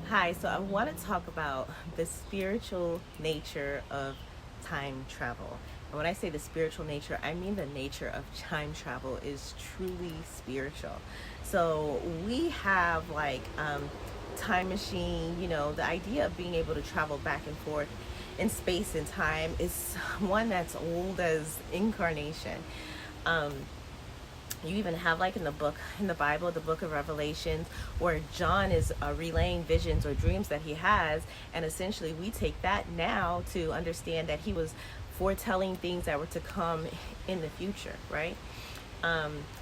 Hi, so I want to talk about the spiritual nature of time travel. And when I say the spiritual nature, I mean the nature of time travel is truly spiritual. So we have time machine, the idea of being able to travel back and forth in space and time is one that's old as incarnation. Um, you even have like in the Bible, the book of Revelations, where John is relaying visions or dreams that he has, and essentially we take that now to understand that he was foretelling things that were to come in the future, right?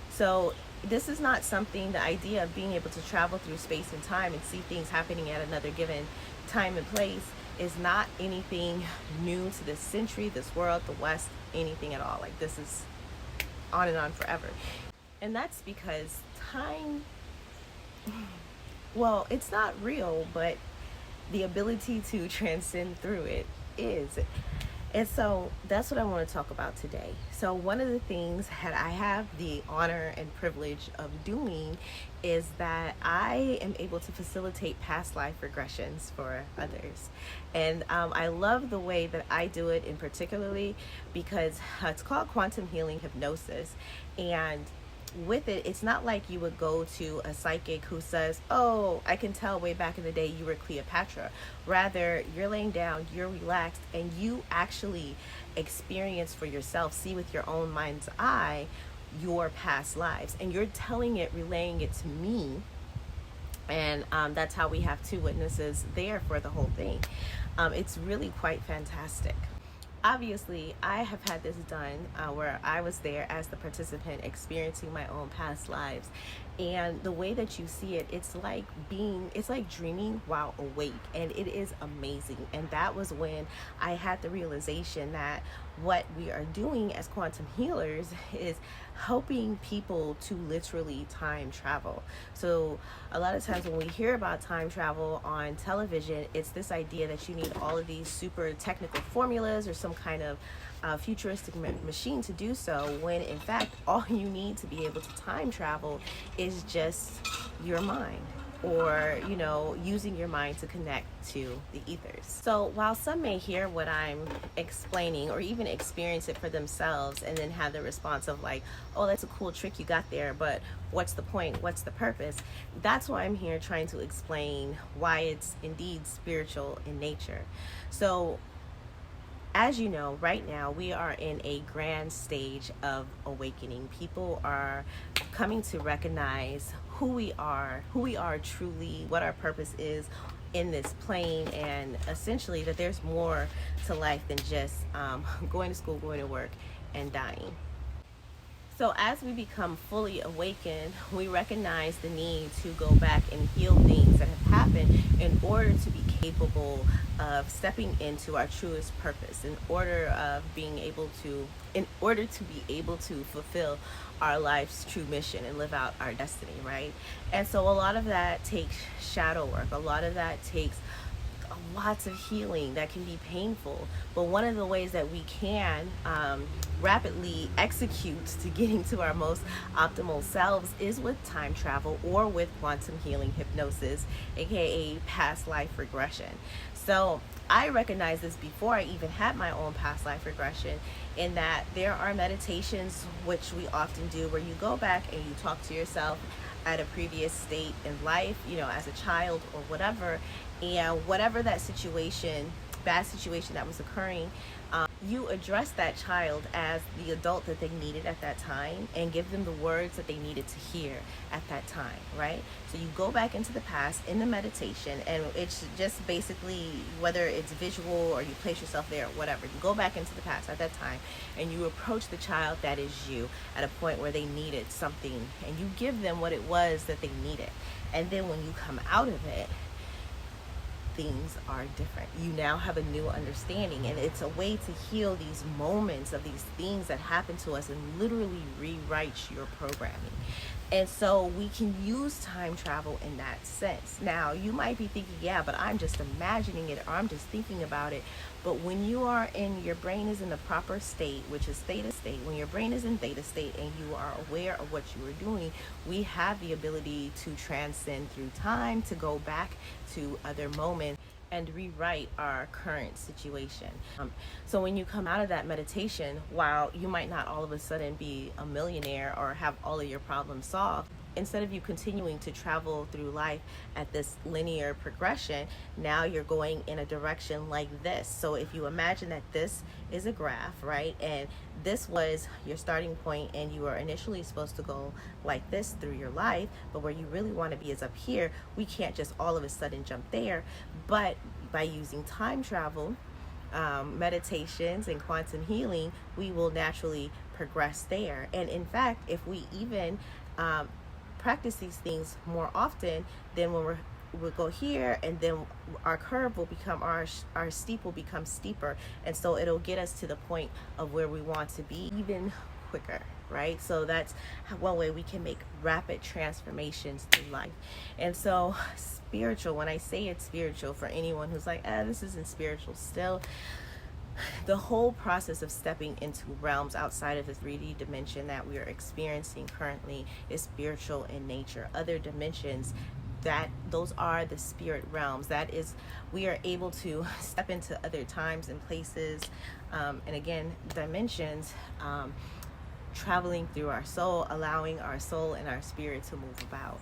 So this is not something, the idea of being able to travel through space and time and see things happening at another given time and place is not anything new to this century, this world, the West, anything at all. Like, this is on and on forever. And that's because time, well, it's not real, but the ability to transcend through it is. And so that's what I want to talk about today. So, one of the things that I have the honor and privilege of doing is that I am able to facilitate past life regressions for others. And I love the way that I do it in particularly because it's called Quantum Healing Hypnosis. And with it, it's not like you would go to a psychic who says, "Oh, I can tell way back in the day you were Cleopatra." Rather, you're laying down, you're relaxed, and you actually experience for yourself, see with your own mind's eye, your past lives. And you're telling it, relaying it to me. And that's how we have two witnesses there for the whole thing. It's really quite fantastic. Obviously, I have had this done where I was there as the participant experiencing my own past lives. And the way that you see it, it's like dreaming while awake. And it is amazing. And that was when I had the realization that what we are doing as quantum healers is helping people to literally time travel. So a lot of times when we hear about time travel on television, it's this idea that you need all of these super technical formulas or some kind of futuristic machine to do so, when in fact all you need to be able to time travel is just your mind, or using your mind to connect to the ethers. So while some may hear what I'm explaining or even experience it for themselves and then have the response of like, "Oh, that's a cool trick you got there, but what's the point, what's the purpose?" That's why I'm here trying to explain why it's indeed spiritual in nature. So as you know, right now we are in a grand stage of awakening. People are coming to recognize who we are truly, what our purpose is in this plane, and essentially that there's more to life than just going to school, going to work, and dying. So as we become fully awakened, we recognize the need to go back and heal things that have happened in order to be capable of stepping into our truest purpose, in order to be able to fulfill our life's true mission and live out our destiny, right? And so a lot of that takes shadow work. A lot of that takes lots of healing that can be painful. But one of the ways that we can rapidly execute to getting to our most optimal selves is with time travel or with quantum healing hypnosis, aka past life regression. So I recognized this before I even had my own past life regression, in that there are meditations which we often do where you go back and you talk to yourself at a previous state in life, as a child or whatever, and whatever that situation, bad situation that was occurring, you address that child as the adult that they needed at that time and give them the words that they needed to hear at that time, right? So you go back into the past in the meditation, and it's just basically, whether it's visual or you place yourself there or whatever, you go back into the past at that time and you approach the child that is you at a point where they needed something, and you give them what it was that they needed. And then when you come out of it, things are different. You now have a new understanding, and it's a way to heal these moments of these things that happen to us and literally rewrite your programming. And so we can use time travel in that sense. Now, you might be thinking, yeah, but I'm just imagining it or I'm just thinking about it. But when you are in, your brain is in the proper state, which is theta state, when your brain is in theta state and you are aware of what you are doing, we have the ability to transcend through time, to go back to other moments and rewrite our current situation. So when you come out of that meditation, while you might not all of a sudden be a millionaire or have all of your problems solved, instead of you continuing to travel through life at this linear progression, now you're going in a direction like this. So if you imagine that this is a graph, right? And this was your starting point, and you were initially supposed to go like this through your life, but where you really want to be is up here. We can't just all of a sudden jump there, but by using time travel, meditations and quantum healing, we will naturally progress there. And in fact, if we even practice these things more often, then when we'll go here, and then our curve will become, our steep will become steeper, and so it'll get us to the point of where we want to be even quicker, right? So that's one way we can make rapid transformations through life. And so spiritual, when I say it's spiritual, for anyone who's like, this isn't spiritual still, the whole process of stepping into realms outside of the 3D dimension that we are experiencing currently is spiritual in nature. Other dimensions, that those are the spirit realms. That is, we are able to step into other times and places, and again, dimensions, traveling through our soul, allowing our soul and our spirit to move about.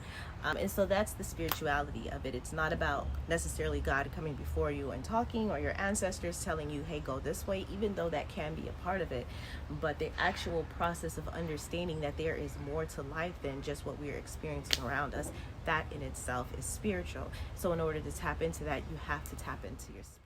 And so that's the spirituality of it. It's not about necessarily God coming before you and talking, or your ancestors telling you, hey, go this way, even though that can be a part of it. But the actual process of understanding that there is more to life than just what we are experiencing around us, that in itself is spiritual. So in order to tap into that, you have to tap into your spirit.